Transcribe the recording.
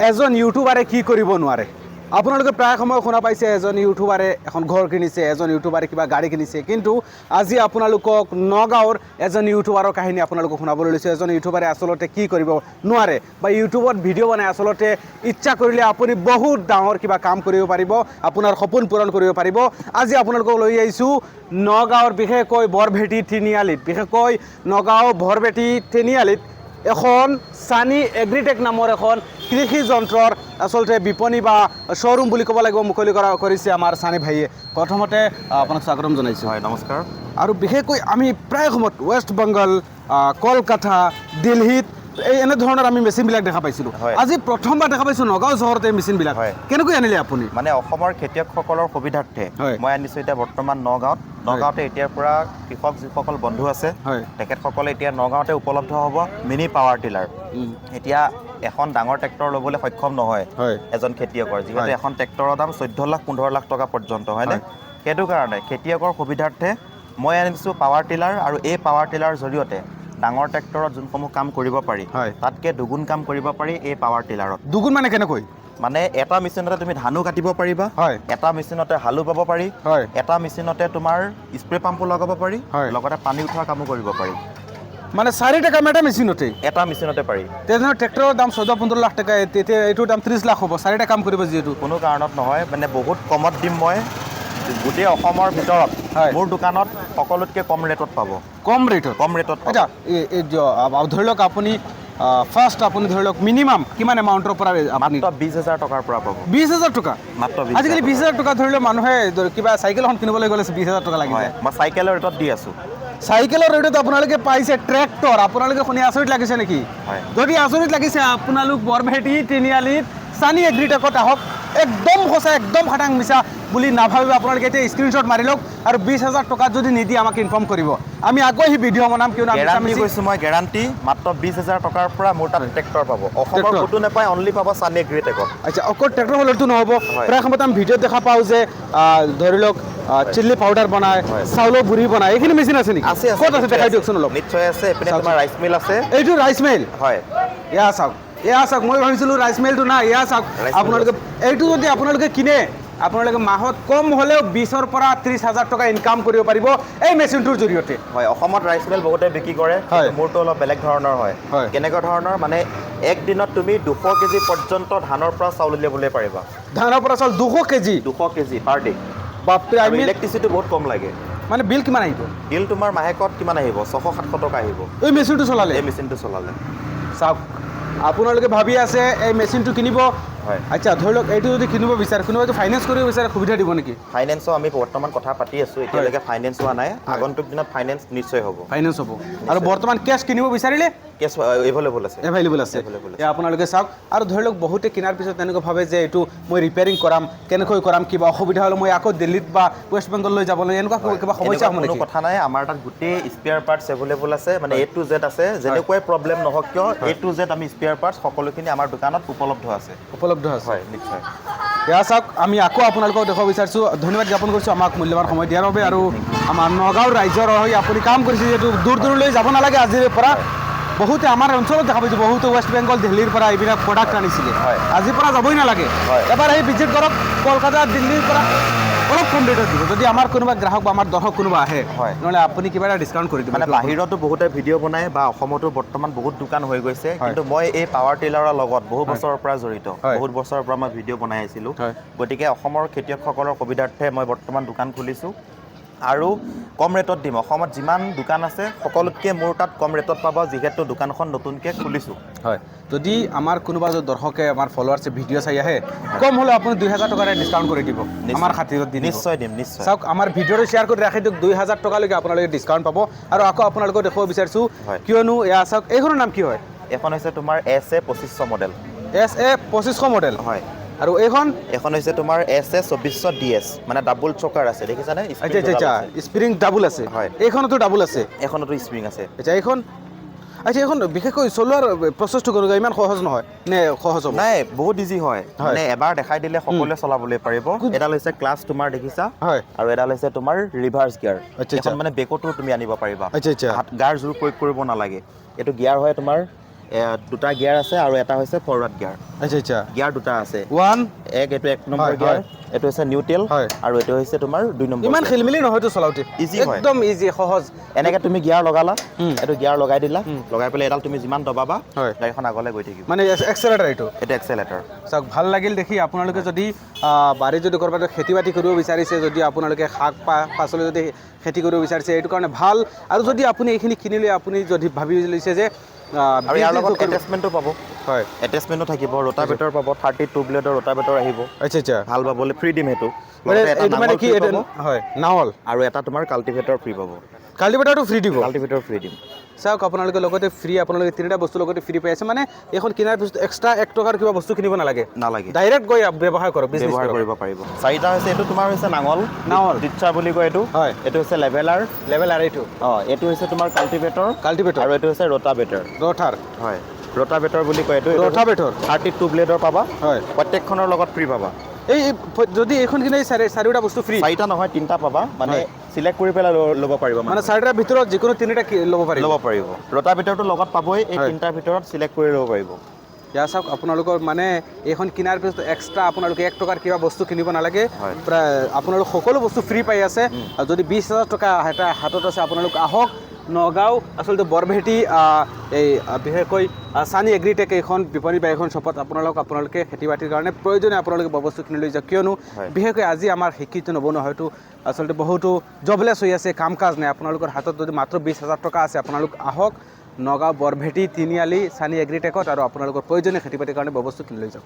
এজন ইউটিউবাৰে কি কৰিব নোৱাৰে আপোনালোকে প্ৰায় সময় শুনা পাইছে এজন ইউটিউবাৰে এখন ঘৰ কিনিছে এজন ইউটিউবাৰে কিবা গাড়ী কিনিছে কিন্তু আজি আপোনালোকক নগাঁৱৰ এজন ইউটিউবাৰৰ কাহিনী আপোনালোকক শুনাবলৈ লৈছে এজন ইউটিউবাৰে আচলতে কি কৰিব নোৱাৰে বা ইউটিউবত ভিডিঅ' বনাই আচলতে ইচ্ছা কৰিলে আপুনি বহুত ডাঙৰ কিবা কাম কৰিব পাৰিব আপোনাৰ সপোন পূৰণ কৰিব পাৰিব আজি আপোনালোকক লৈ আহিছোঁ নগাঁৱৰ বিশেষকৈ বৰভেটি তিনিআলিত বিশেষকৈ নগাঁও বৰভেটি তিনিআলিত এখন সানি এগ্ৰিটেক নামৰ এখন কৃষি যন্ত্ৰৰ আচলতে বিপণী বা শ্ব'ৰুম বুলি ক'ব লাগিব মুকলি কৰিছে আমাৰ সানি ভাইয়ে প্ৰথমতে আপোনাক স্বাগতম জনাইছোঁ হয় নমস্কাৰ আৰু বিশেষকৈ আমি প্ৰায় সময়ত ৱেষ্ট বেংগল কলকাতা দিল্লীত এই এনেধৰণৰ আমি মেচিনবিলাক দেখা পাইছিলোঁ আজি প্ৰথমবাৰ দেখা পাইছোঁ নগাঁও চহৰতে এই মেচিনবিলাক কেনেকৈ আনিলে আপুনি মানে অসমৰ খেতিয়কসকলৰ সুবিধাৰ্থে মই আনিছোঁ এতিয়া বৰ্তমান নগাঁৱতে এতিয়াৰ পৰা কৃষক যিসকল বন্ধু আছে তেখেতসকলে এতিয়া নগাঁৱতে উপলব্ধ হ'ব মিনি পাৱাৰ টিলাৰ এতিয়া এখন ডাঙৰ ট্ৰেক্টৰ ল'বলৈ সক্ষম নহয় এজন খেতিয়কৰ যিহেতু এখন ট্ৰেক্টৰৰ দাম 14 লাখ 15 লাখ টকা পৰ্যন্ত হয়নে সেইটো কাৰণে খেতিয়কৰ সুবিধাৰ্থে মই আনিছোঁ পাৱাৰ টিলাৰ আৰু এই পাৱাৰ টিলাৰ জৰিয়তে ডাঙৰ ট্ৰেক্টৰত যোনসমূহ কাম কৰিব পাৰি তাতকৈ দুগুণ কাম কৰিব পাৰি এই পাৱাৰ টিলাৰত দুগুণ মানে কেনেকৈ মানে এটা মেচিনতে তুমি ধানো কাটিব পাৰিবা এটা মেচিনতে হালো বাব পাৰি এটা মেচিনতে তোমাৰ স্প্ৰে পাম্পো লগাব পাৰি লগতে পানী উঠোৱা কামো কৰিব পাৰি মানে 4টা কাম এটা মেচিনতে পাৰি তেনেহ'লে ট্ৰেক্টৰৰ দাম 14-15 লাখ টকা তেতিয়া এইটোৰ দাম 30 লাখ হ'ব 4টা কাম কৰিব যিহেতু কোনো কাৰণত নহয় মানে বহুত কমত দিম মই গোটেই অসমৰ ভিতৰত মোৰ দোকানত সকলোতকৈ কম ৰেটত পাব কম ৰেটত আচ্ছা ধৰি লওক আপুনি ফাৰ্ষ্ট আপুনি ধৰি লওক মিনিমাম কিমান এমাউণ্টৰ পৰা মাত্ৰ 20,000 টকাৰ পৰা পাব 20,000 টকা মাত্ৰ আজিকালি 20,000 টকা ধৰি লওক মানুহে কিবা চাইকেল এখন কিনিবলৈ গ'লে 20,000 টকা লাগি যায় মই চাইকেলৰ ৰেটত দি আছোঁ চাইকেলৰ ৰেটত আপোনালোকে পাইছে ট্ৰেক্টৰ আপোনালোকে শুনি আচৰিত লাগিছে নেকি যদি আচৰিত লাগিছে আপোনালোক বৰভেটি তিনিআলিত সানি এগ্ৰিটেকত আহক একদম সঁচা একদম খাটাং মিছা বুলি নাভাবিব আপোনালোকে এতিয়া স্ক্ৰীনশ্বট মাৰি লওক আৰু 20,000 টকা যদি নিদিয়ে আমাক ইনফৰ্ম কৰিব আমি আকৌ সেই ভিডিঅ' বনাম কিয়নো গেৰাণ্টি কৈছোঁ মই গেৰাণ্টি মাত্ৰ 20,000 টকাৰ পৰা মোৰ তাত ট্ৰেক্টৰ পাব অসমৰ ক'তো নাপায় অনলি পাব সানি এগ্ৰিটেকত আচ্ছা অকল ট্ৰেক্টৰ হ'লেতো নহ'ব প্ৰায় সময়ত আমি ভিডিঅ'ত দেখা পাওঁ যে ধৰি লওক চিল্লি পাউডাৰ বনায় চাউলৰ গুড়ি বনায় এইখিনি মেচিন আছে নেকি আছে ক'ত আছে দেখাই দিয়কচোন অলপ নিশ্চয় আছে এইপিনে তোমাৰ ৰাইচ মিল আছে এইটো ৰাইচ মিল হয় এয়া চাওক মই ভাবিছিলোঁ ৰাইচ মিলটো না এয়া চাওক আপোনালোকে এইটো যদি আপোনালোকে কিনে আপোনালোকে মাহত কম হ'লেও 20,000 পৰা 30,000 টকা ইনকাম কৰিব পাৰিব এই মেচিনটোৰ জৰিয়তে হয় অসমত ৰাইচ মিল বহুতে বিক্ৰী কৰে মোৰটো অলপ বেলেগ ধৰণৰ হয় কেনেকুৱা ধৰণৰ মানে একদিনত তুমি 200 কেজি পৰ্যন্ত ধানৰ পৰা চাউল উলিয়াবলৈ পাৰিবা ধানৰ পৰা চাউল 200 কেজি পাৰ ডে বাপৰে ইলেক্ট্ৰিচিটি বহুত কম লাগে মানে বিল কিমান আহিব বিল তোমাৰ মাহেকত কিমান আহিব 600-700 টকা আহিব এই মেচিনটো চলালে চাওক আপোনালোকে ভাবি আছে এই মেচিনটো কিনিব আচ্ছা ধৰি লওক এইটো যদি কিনিব বিচাৰে কোনোবাই ফাইনেন্স কৰিব বিচাৰে সুবিধা দিব নেকি ফাইনেন্সো আমি বৰ্তমান কথা পাতি আছোঁ এতিয়ালৈকে ফাইনেন্স হোৱা নাই আগন্তুক দিনত ফাইনেন্স নিশ্চয় হ'ব আৰু বৰ্তমান কেছ কিনিব বিচাৰিলে কেছ এভেইলেবল আছে আপোনালোকে চাওক আৰু ধৰি লওক বহুতে কিনাৰ পিছত তেনেকৈ ভাবে যে এইটো মই ৰিপেয়াৰিং কৰাম কেনেকৈ কৰাম কিবা অসুবিধা হ'লে মই আকৌ দিল্লীত বা ৱেষ্ট বেংগললৈ যাব লাগে এনেকুৱা কিবা সমস্যা হ'ব কোনো কথা নাই আমাৰ তাত গোটেই স্পেয়াৰ পাৰ্টছ এভেইলেবল আছে মানে A to Z আছে যেনেকুৱাই প্ৰব্লেম নহওক কিয় A to Z আমি স্পেয়াৰ পাৰ্টছ সকলোখিনি আমাৰ দোকানত উপলব্ধ আছে হয় নিশ্চয় এয়া চাওক আমি আকৌ আপোনালোকক দেখুৱাব বিচাৰিছোঁ ধন্যবাদ জ্ঞাপন কৰিছোঁ আমাক মূল্যৱান সময় দিয়াৰ বাবে আৰু আমাৰ নগাঁও ৰাইজৰ হৈ আপুনি কাম কৰিছে যিহেতু দূৰ দূৰলৈ যাব নালাগে আজিৰ পৰা বহুতে আমাৰ অঞ্চলত দেখা পাইছোঁ বহুতে ৱেষ্ট বেংগল দিল্লীৰ পৰা এইবিলাক প্ৰডাক্ট আনিছিলে আজিৰ পৰা যাবই নালাগে এবাৰ আহি ভিজিট কৰক কলকাতা দিল্লীৰ পৰা অলপ কম ৰেটত দিব যদি আমাৰ কোনোবা গ্ৰাহক বা আমাৰ দৰ্শক কোনোবা আহে নহ'লে আপুনি কিবা এটা ডিছকাউণ্ট কৰি দিব মানে বাহিৰতো বহুতে ভিডিঅ' বনায় বা অসমতো বৰ্তমান বহুত দোকান হৈ গৈছে কিন্তু মই এই পাৱাৰ টিলাৰৰ লগত বহু বছৰৰ পৰা জড়িত বহুত বছৰৰ পৰা মই ভিডিঅ' বনাই আছিলোঁ গতিকে অসমৰ খেতিয়কসকলৰ সুবিধাৰ্থে মই বৰ্তমান দোকান খুলিছোঁ আৰু কম ৰেটত দিম অসমত যিমান দোকান আছে সকলোতকৈ মোৰ তাত কম ৰেটত পাব যিহেতু দোকানখন নতুনকৈ খুলিছোঁ যদি আমাৰ কোনোবা যদি দৰ্শকে আমাৰ ফলোৱাৰ্ছে ভিডিঅ' চাই আহে কম হ'লেও আপুনি 2,000 টকাৰে ডিছকাউণ্ট কৰি দিব আমাৰ খাতিৰত নিশ্চয় দিম চাওক আমাৰ ভিডিঅ'টো শ্বেয়াৰ কৰি ৰাখি দিয়ক 2,000 টকালৈকে আপোনালোকে ডিছকাউণ্ট পাব আৰু আকৌ আপোনালোকক দেখুৱাব বিচাৰিছোঁ কিয়নো এয়া চাওক এইখনৰ নাম কি হয় এখন হৈছে তোমাৰ SA 2500 মডেল SA 2500 মডেল হয় আৰু এখন হৈছে তোমাৰ SA 2400 DS মানে ডাবল চকাৰ আছে দেখিছানে স্প্ৰিং ডাবল আছে এইখনতো ডাবল আছে এখনতো স্প্ৰিং আছে আচ্ছা এইখন বিশেষকৈ চলোৱাৰ প্ৰচেছটো কেনেকুৱা ইমান সহজ নহয় নে সহজ হ'ব নাই বহুত ইজি হয় মানে এবাৰ দেখাই দিলে সকলোৱে চলাবলৈ পাৰিব এডাল হৈছে ক্লাছ তোমাৰ দেখিছা আৰু এডাল হৈছে তোমাৰ ৰিভাৰ্ছ গিয়াৰ এখন মানে বেকতো তুমি আনিব পাৰিবা গাৰ জোৰ প্ৰয়োগ কৰিব নালাগে এইটো গিয়াৰ হয় তোমাৰ দুটা গিয়াৰ আছে আৰু এটা হৈছে ফৰৱাৰ্ড গিয়াৰ। আচ্ছা আচ্ছা গিয়াৰ দুটা আছে। এইটো 1 নম্বৰ গিয়াৰ, এইটো হৈছে নিউট্ৰেল আৰু এইটো হৈছে তোমাৰ 2 নম্বৰ। ইমান খেলিমেলি নহয়তো চলাওঁতে, ইজি হয়, একদম ইজি সহজ। এনেকে তুমি গিয়াৰ লগালা, এইটো গিয়াৰ লগাই দিলা, লগাই পেলাই এডাল তুমি যিমান দবাবা গাড়ীখন আগলৈ গৈ থাকিব। মানে এক্সেলেটাৰ এইটো এক্সেলেটাৰ। চাওক ভাল লাগিল দেখি। আপোনালোকে যদি বাৰীত যদি ক'ৰবাত খেতি বাতি কৰিব বিচাৰিছে, যদি আপোনালোকে শাক পাচলি যদি খেতি কৰিব বিচাৰিছে, এইটো কাৰণে ভাল। আৰু যদি আপুনি এইখিনি কিনি লৈ আপুনি যদি ভাবি লৈছে যে আৰু ইয়াৰ লগত এটেচমেণ্টো পাব, হয় এটেচমেণ্টো থাকিব, ৰোটাভেটৰ পাব, 32 ব্লেডৰ ৰোটাভেটৰ আহিব। আচ্ছা আচ্ছা, ভাল পাবলৈ ফ্ৰী দিম সেইটো। এইটো মানে কি হয় নাৱল, আৰু এটা তোমাৰ কাল্টিভেটৰ ফ্ৰী পাব। কাল্টিভেটৰটো ফ্ৰী দিব, কাল্টিভেটৰ ফ্ৰী দিম। চাওক আপোনালোকে লগতে ফ্ৰী, আপোনালোকে 3টা বস্তু লগতে ফ্ৰী পাই আছে। মানে এইখন কিনাৰ পিছত এক্সট্ৰা 1 টকাৰ কিবা বস্তু কিনিব নালাগে, ডাইৰেক্ট গৈ ব্যৱহাৰ কৰক, ব্যৱহাৰ কৰিব পাৰিব। 4টা হৈছে, এইটো তোমাৰ হৈছে নাঙল দিচ্ছা বুলি কয় এইটো। হয়, এইটো হৈছে লেভেলাৰ এইটো। এইটো হৈছে তোমাৰ কাল্টিভেটৰ আৰু এইটো হৈছে ৰোটাভেটৰ। হয়, ৰোটাভেটৰ বুলি কয় এইটো। ৰোটাভেটৰ 32 ব্লেডৰ পাবা। হয়, প্ৰত্যেকখনৰ লগত ফ্ৰী পাবা। এই যদি এইখন কিনে 4টা বস্তু ফ্ৰী, 4টা নহয় 3টা পাবা, মানে সিলেক্ট কৰি পেলাই ল'ব পাৰিব। মানে 4টাৰ ভিতৰত যিকোনো 3টা ল'ব পাৰিব। ৰোটাভেটৰটো লগত পাবই, এই 3টাৰ ভিতৰত সিলেক্ট কৰি ল'ব পাৰিব। ইয়াৰ চাওক আপোনালোকৰ মানে এইখন কিনাৰ পিছত এক্সট্ৰা আপোনালোকে 1 টকাৰ কিবা বস্তু কিনিব নালাগে, প্ৰায় আপোনালোক সকলো বস্তু ফ্ৰী পাই আছে। আৰু যদি 20,000 টকা হাতত আছে, আপোনালোক আহক নগাঁও, আচলতে বৰভেটি, এই বিশেষকৈ চানি এগ্ৰিটেক এইখন বিপণী বা এইখন শ্বপত আপোনালোকে খেতি বাতিৰ কাৰণে প্ৰয়োজনীয় আপোনালোকে বস্তু কিনি লৈ যাওক। কিয়নো বিশেষকৈ আজি আমাৰ শিক্ষিত নবনুৱা হয়তো আচলতে বহুতো জবলেছ হৈ আছে, কাম কাজ নাই। আপোনালোকৰ হাতত যদি মাত্ৰ 20,000 টকা আছে, আপোনালোক আহক নগাঁও বৰভেটি তিনিআলি চানি এগ্ৰিটেকত, আৰু আপোনালোকৰ প্ৰয়োজনীয় খেতি বাতিৰ কাৰণে বস্তু কিনি লৈ যাওক।